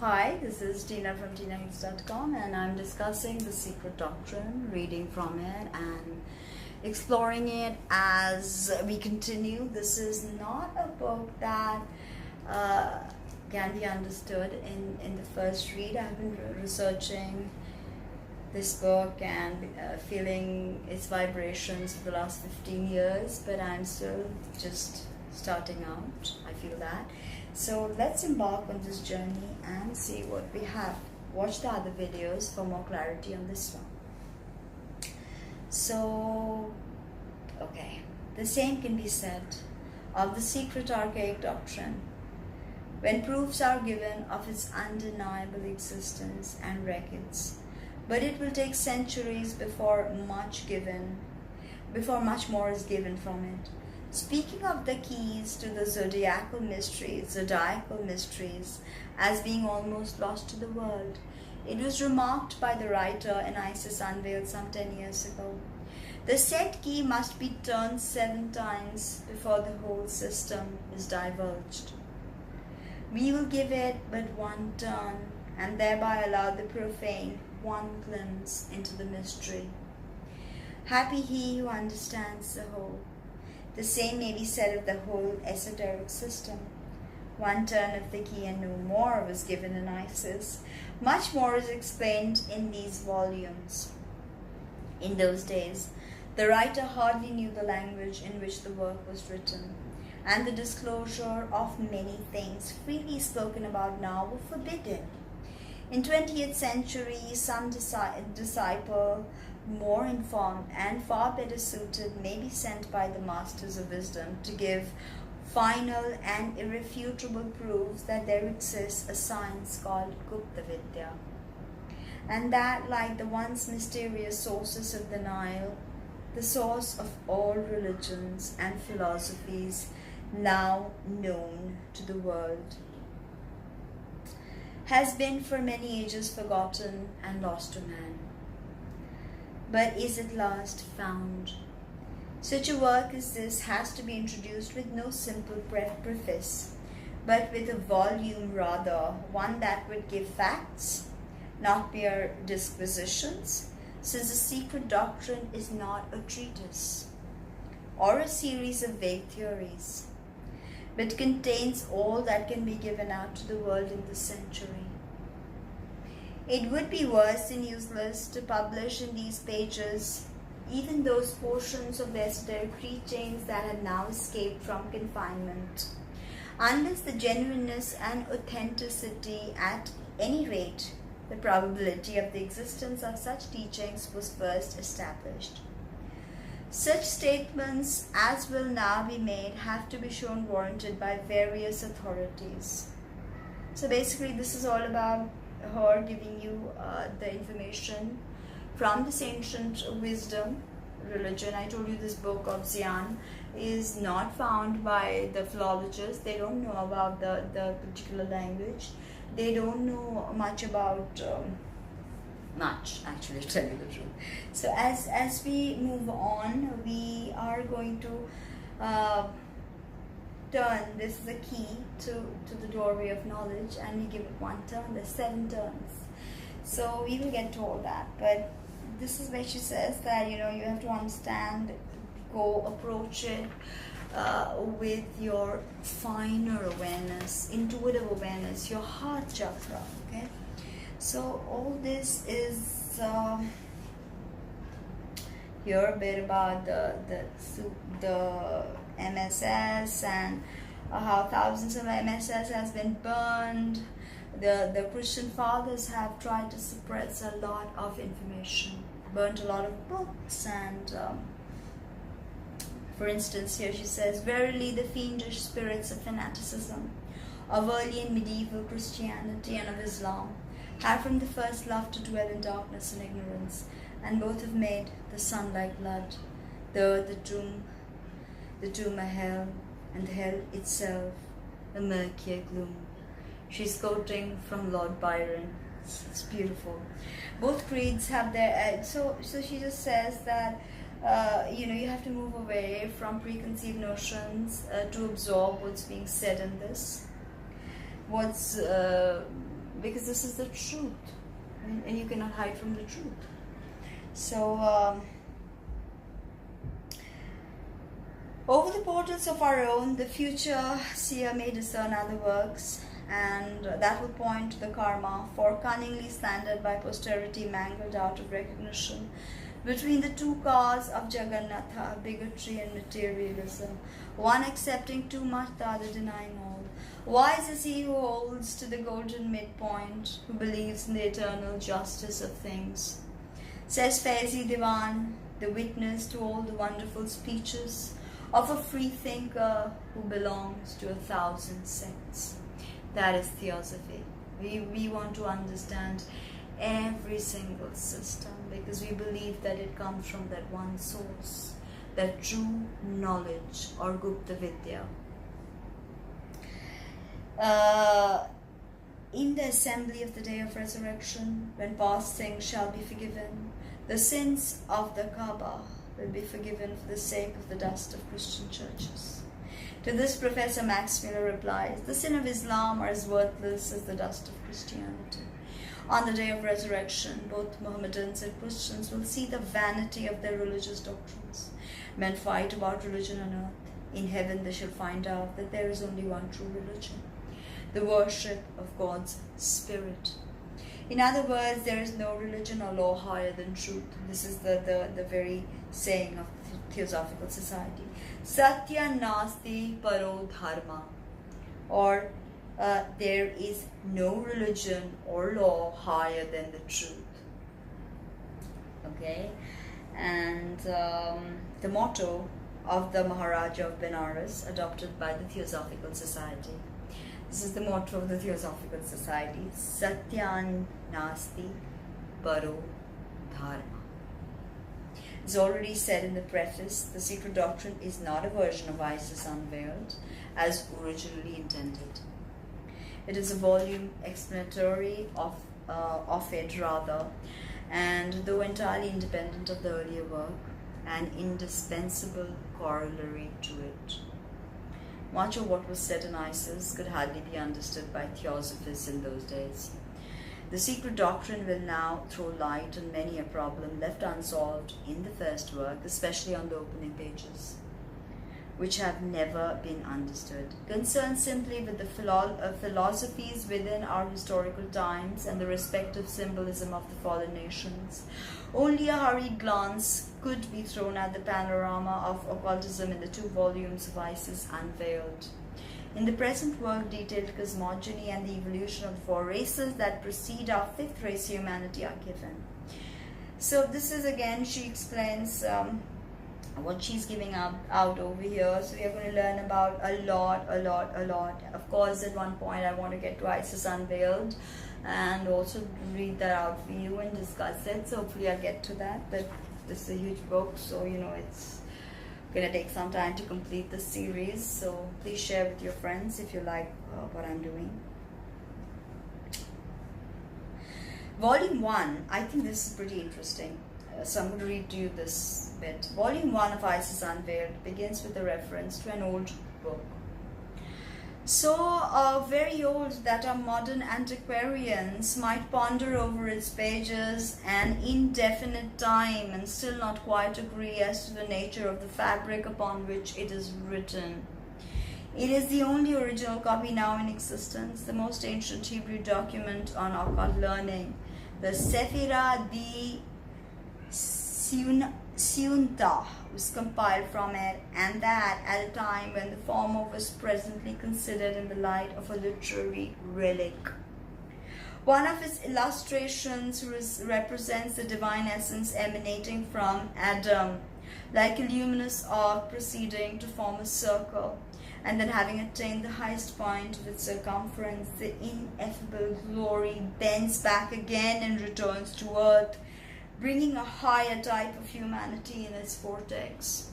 Hi, this is Tina from TinaHicks.com, and I'm discussing The Secret Doctrine, reading from it and exploring it as we continue. This is not a book that can be understood in the first read. I've been researching this book and feeling its vibrations for the last 15 years, but I'm still just starting out. I feel that. So let's embark on this journey and see what we have. Watch the other videos for more clarity on this one. So, okay, the same can be said of the secret archaic doctrine when proofs are given of its undeniable existence and records. But it will take centuries before much more is given from it. Speaking of the keys to the zodiacal mysteries as being almost lost to the world, it was remarked by the writer in Isis Unveiled some 10 years ago. The said key must be turned 7 times before the whole system is divulged. We will give it but one turn and thereby allow the profane one glimpse into the mystery. Happy he who understands the whole. The same may be said of the whole esoteric system. One turn of the key and no more was given in Isis. Much more is explained in these volumes. In those days, the writer hardly knew the language in which the work was written, and the disclosure of many things freely spoken about now were forbidden. In 20th century, some disciple more informed and far better suited may be sent by the masters of wisdom to give final and irrefutable proofs that there exists a science called Gupta Vidya, and that, like the once mysterious sources of the Nile, the source of all religions and philosophies now known to the world, has been for many ages forgotten and lost to man, but is at last found. Such a work as this has to be introduced with no simple preface, but with a volume rather, one that would give facts, not mere disquisitions, since the secret doctrine is not a treatise or a series of vague theories, but contains all that can be given out to the world in this century. It would be worse than useless to publish in these pages even those portions of the esoteric teachings that have now escaped from confinement, unless the genuineness and authenticity, at any rate, the probability of the existence of such teachings was first established. Such statements as will now be made have to be shown warranted by various authorities. So basically this is all about her giving you the information from this ancient wisdom religion. I told you this book of Zion is not found by the philologists. They don't know about the particular language. They don't know much about much, actually, to tell you the truth. So as we move on, we are going to turn. This is a key to the doorway of knowledge, and we give it one turn. There's 7 turns. So we will get to all that, but this is where she says that, you have to understand, go approach it with your finer awareness, intuitive awareness, your heart chakra, okay? So all this is here a bit about the MSS and how thousands of MSS has been burned. The Christian fathers have tried to suppress a lot of information, burnt a lot of books, and for instance, here she says, verily the fiendish spirits of fanaticism, of early and medieval Christianity and of Islam, have from the first loved to dwell in darkness and ignorance, and both have made the sun like blood, the tomb a hell, and hell itself a murkier gloom. She's quoting from Lord Byron. It's beautiful. Both creeds have their so she just says that you have to move away from preconceived notions to absorb what's being said in this. What's because this is the truth, and you cannot hide from the truth. So over the portals of our own, the future seer may discern other works, and that will point to the karma for cunningly slandered by posterity, mangled out of recognition between the two cars of Jagannatha, bigotry and materialism, one accepting too much, the other denying all. Wise is he who holds to the golden midpoint, who believes in the eternal justice of things. Says Faizi Diwan, the witness to all the wonderful speeches of a free thinker who belongs to 1,000 sects. That is theosophy. We want to understand every single system because we believe that it comes from that one source, that true knowledge or Gupta Vidya. In the assembly of the day of resurrection, when past things shall be forgiven, the sins of the Kaaba will be forgiven for the sake of the dust of Christian churches. To this, Professor Max Muller replies, the sin of Islam are as worthless as the dust of Christianity. On the day of resurrection, both Mohammedans and Christians will see the vanity of their religious doctrines. Men fight about religion on earth. In heaven they shall find out that there is only one true religion, the worship of God's Spirit. In other words, there is no religion or law higher than truth. This is the very saying of the Theosophical Society. Satya nasti paro dharma, or there is no religion or law higher than the truth. Okay, and the motto of the Maharaja of Benares, adopted by the Theosophical Society. This is the motto of the Theosophical Society: Satyan nasti paro dharma. As already said in the preface, the secret doctrine is not a version of Isis Unveiled as originally intended. It is a volume explanatory of it rather, and though entirely independent of the earlier work, an indispensable corollary to it. Much of what was said in Isis could hardly be understood by theosophists in those days. The secret doctrine will now throw light on many a problem left unsolved in the first work, especially on the opening pages, which have never been understood. Concerned simply with the philosophies within our historical times and the respective symbolism of the fallen nations, only a hurried glance could be thrown at the panorama of occultism in the 2 volumes of Isis Unveiled. In the present work, detailed cosmogony and the evolution of the 4 races that precede our 5th race, humanity, are given. So this is, again, she explains what she's giving out over here. So we are going to learn about a lot. Of course, at one point I want to get to Isis Unveiled and also read that out for you and discuss it. So hopefully I'll get to that. But this is a huge book, so it's going to take some time to complete the series. So please share with your friends if you like what I'm doing. Volume 1, I think this is pretty interesting. So I'm going to read to you this bit. Volume 1 of Isis Unveiled begins with a reference to an old book. So very old that our modern antiquarians might ponder over its pages an indefinite time and still not quite agree as to the nature of the fabric upon which it is written. It is the only original copy now in existence, the most ancient Hebrew document on occult learning, the Sephira di Siunta was compiled from it, and that at a time when the former was presently considered in the light of a literary relic. One of its illustrations represents the divine essence emanating from Adam, like a luminous arc proceeding to form a circle, and then having attained the highest point of its circumference, the ineffable glory bends back again and returns to earth, bringing a higher type of humanity in its vortex.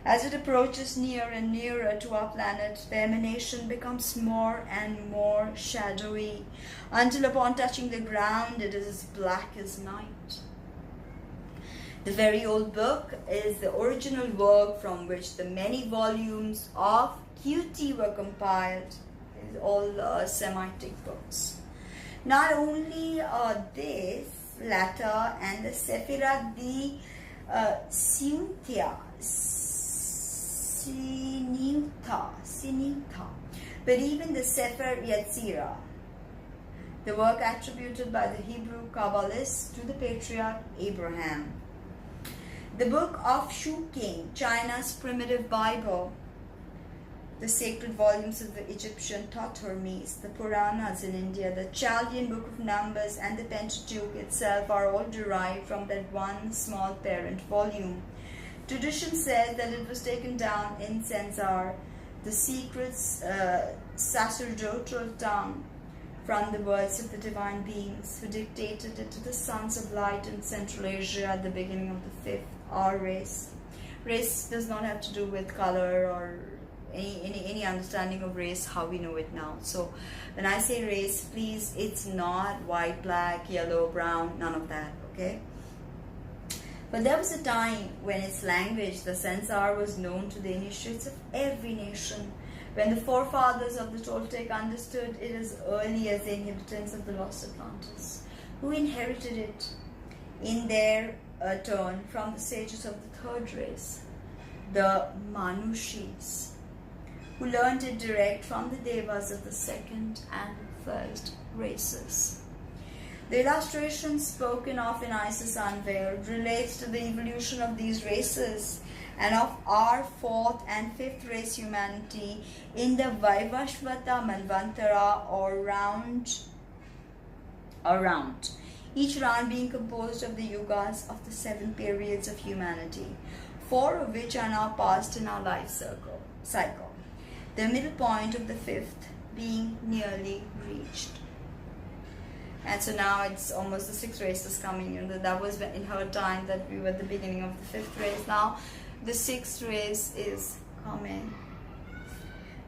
As it approaches near and nearer to our planet, the emanation becomes more and more shadowy, until upon touching the ground it is as black as night. The very old book is the original work from which the many volumes of QT were compiled. These are all Semitic books. Not only this latter and the Sephirat, the Sinitha, but even the Sefer Yetzirah, the work attributed by the Hebrew Kabbalists to the patriarch Abraham. The Book of Shukang, China's primitive Bible, the sacred volumes of the Egyptian Thoth-Hermes, the Puranas in India, the Chaldean Book of Numbers, and the Pentateuch itself are all derived from that one small parent volume. Tradition says that it was taken down in Censar, the secret sacerdotal tongue, from the words of the divine beings who dictated it to the sons of light in Central Asia at the beginning of the 5th hour race. Race does not have to do with color or any understanding of race how we know it now. So when I say race, please, it's not white, black, yellow, brown, none of that, okay? But there was a time when its language, the Censar, was known to the initiates of every nation, when the forefathers of the Toltec understood it as early as the inhabitants of the lost Atlantis, who inherited it in their turn from the sages of the third race, the Manushis, who learned it direct from the Devas of the second and first races. The illustration spoken of in Isis Unveiled relates to the evolution of these races and of our 4th and 5th race humanity in the Vaivashvata Manvantara or round, each round being composed of the yugas of the 7 periods of humanity, 4 of which are now passed in our life cycle, the middle point of the 5th being nearly reached. And so now it's almost the 6th race is coming. That was in her time that we were at the beginning of the 5th race. Now the 6th race is coming.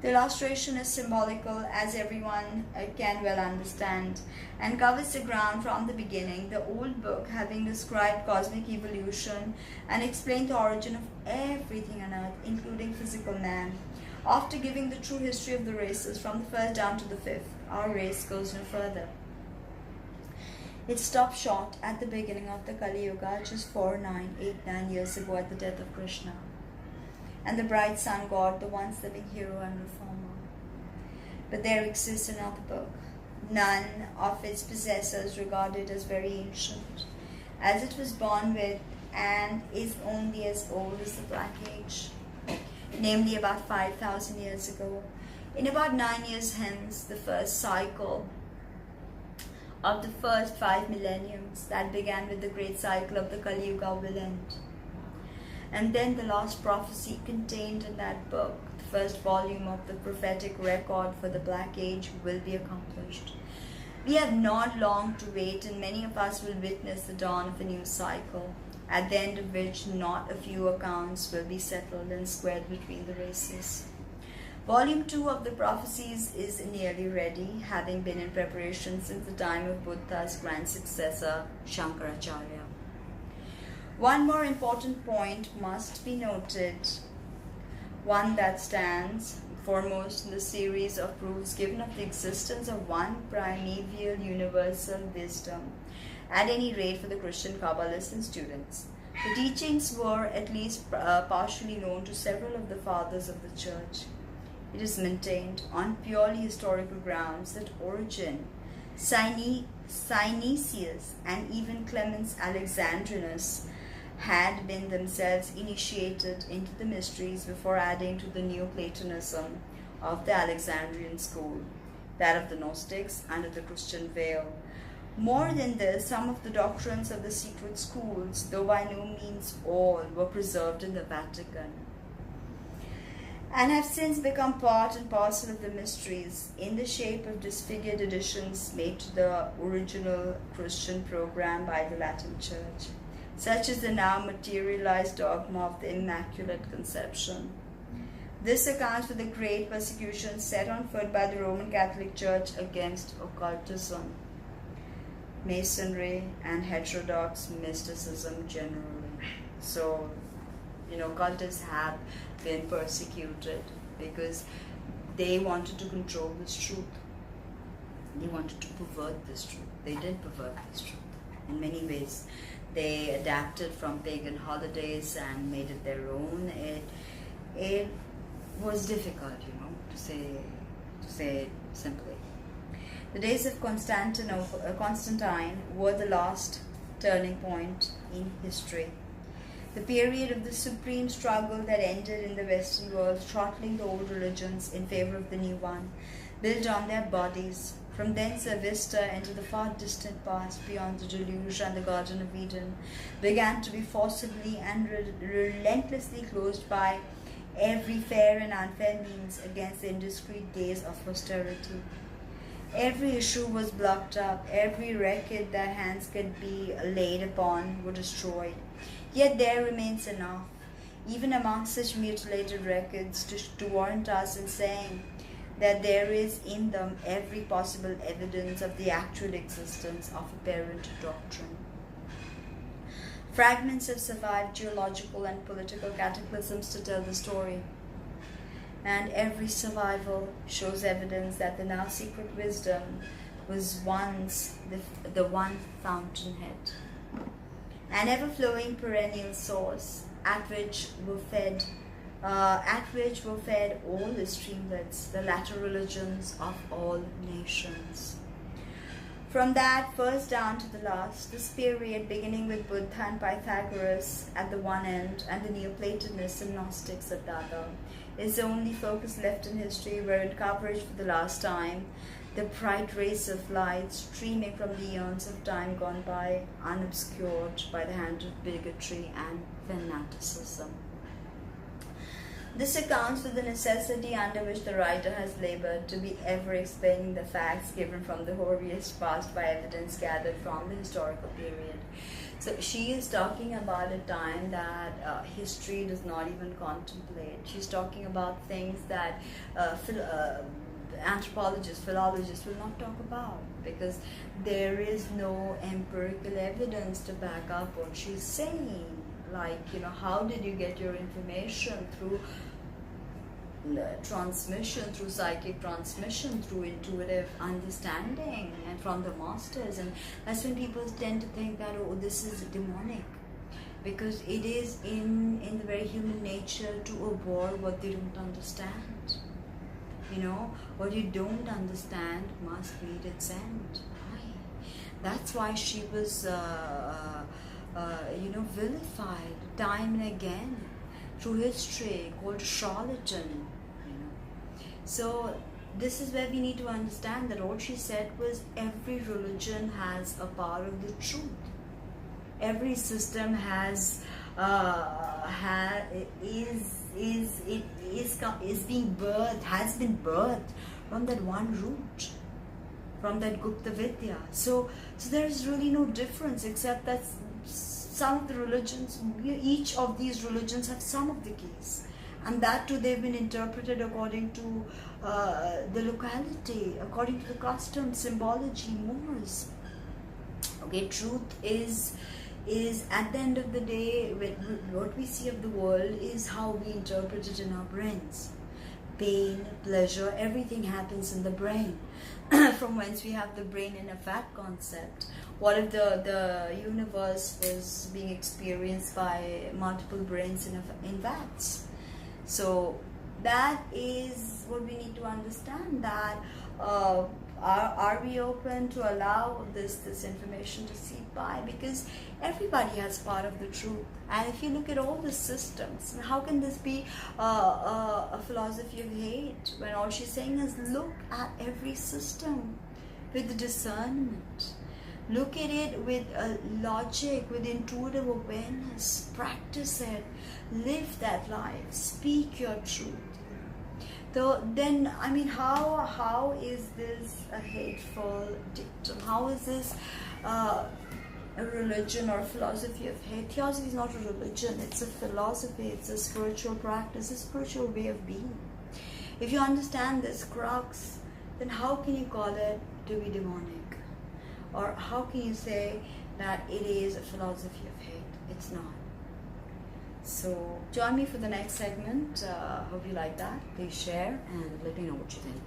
The illustration is symbolical, as everyone can well understand, and covers the ground from the beginning, the old book having described cosmic evolution and explained the origin of everything on earth, including physical man. After giving the true history of the races from the 1st down to the 5th, our race goes no further. It stopped short at the beginning of the Kali Yuga, just 9 years ago at the death of Krishna, and the bright sun god, the once living hero and reformer. But there exists another book, none of its possessors regarded as very ancient, as it was born with and is only as old as the Black Age, namely about 5,000 years ago. In about 9 years hence, the first cycle of the first 5 millenniums that began with the great cycle of the Kali Yuga will end. And then the last prophecy contained in that book, the first volume of the prophetic record for the Black Age, will be accomplished. We have not long to wait, and many of us will witness the dawn of a new cycle, at the end of which not a few accounts will be settled and squared between the races. Volume 2 of the prophecies is nearly ready, having been in preparation since the time of Buddha's grand successor, Shankaracharya. One more important point must be noted, one that stands foremost in the series of proofs given of the existence of one primeval universal wisdom, at any rate for the Christian Kabbalists and students. The teachings were at least partially known to several of the fathers of the Church. It is maintained on purely historical grounds that Origen, Synesius, and even Clemens Alexandrinus had been themselves initiated into the mysteries before adding to the Neoplatonism of the Alexandrian school, that of the Gnostics under the Christian veil. More than this, some of the doctrines of the secret schools, though by no means all, were preserved in the Vatican, and have since become part and parcel of the mysteries in the shape of disfigured additions made to the original Christian program by the Latin Church, such as the now materialized dogma of the Immaculate Conception. This accounts for the great persecution set on foot by the Roman Catholic Church against occultism, Masonry, and heterodox mysticism generally. So, cultists have been persecuted because they wanted to control this truth. They wanted to pervert this truth. They did pervert this truth in many ways. They adapted from pagan holidays and made it their own. It was difficult, to say it simply. The days of Constantine were the last turning point in history. The period of the supreme struggle that ended in the Western world, throttling the old religions in favor of the new one, built on their bodies. From thence a vista into the far distant past beyond the deluge and the Garden of Eden began to be forcibly and relentlessly closed by every fair and unfair means against the indiscreet gaze of posterity. Every issue was blocked up, every record that hands could be laid upon were destroyed. Yet there remains enough, even among such mutilated records, to warrant us in saying that there is in them every possible evidence of the actual existence of apparent doctrine. Fragments have survived geological and political cataclysms to tell the story, and every survival shows evidence that the now secret wisdom was once the one fountainhead, an ever-flowing perennial source at which were fed all the streamlets, the latter religions of all nations. From that first down to the last, this period, beginning with Buddha and Pythagoras at the one end and the Neoplatonists and Gnostics at the other, is the only focus left in history wherein coverage for the last time the bright rays of light streaming from the eons of time gone by, unobscured by the hand of bigotry and fanaticism. This accounts for the necessity under which the writer has labored to be ever explaining the facts given from the hoariest past by evidence gathered from the historical period. So she is talking about a time that history does not even contemplate. She's talking about things that anthropologists, philologists will not talk about, because there is no empirical evidence to back up what she's saying. Like, how did you get your information? Through transmission, through psychic transmission, through intuitive understanding, and from the masters. And that's when people tend to think that, oh, this is demonic, because it is in the very human nature to abhor what they don't understand. What you don't understand must meet its end. That's why she was vilified time and again through history, called charlatan. So this is where we need to understand that what she said was every religion has a part of the truth. Every system has been birthed from that one root, from that Gupta Vidya. So there is really no difference, except that some of the religions, each of these religions have some of the keys, and that too they've been interpreted according to the locality, according to the custom, symbology, mores. Okay, truth is at the end of the day, what we see of the world is how we interpret it in our brains. Pain, pleasure, everything happens in the brain. From whence we have the brain in a fat concept. What if the universe was being experienced by multiple brains in vats? So that is what we need to understand, that are we open to allow this information to seep by? Because everybody has part of the truth. And if you look at all the systems, how can this be a philosophy of hate, when all she's saying is look at every system with discernment. Look at it with logic, with intuitive awareness. Practice it. Live that life. Speak your truth. So then, how is this a hateful dictum? How is this a religion or a philosophy of hate? Theosophy is not a religion, it's a philosophy, it's a spiritual practice, a spiritual way of being. If you understand this crux, then how can you call it to be demonic? Or how can you say that it is a philosophy of hate? It's not. So join me for the next segment. Hope you like that. Please share and let me know what you think.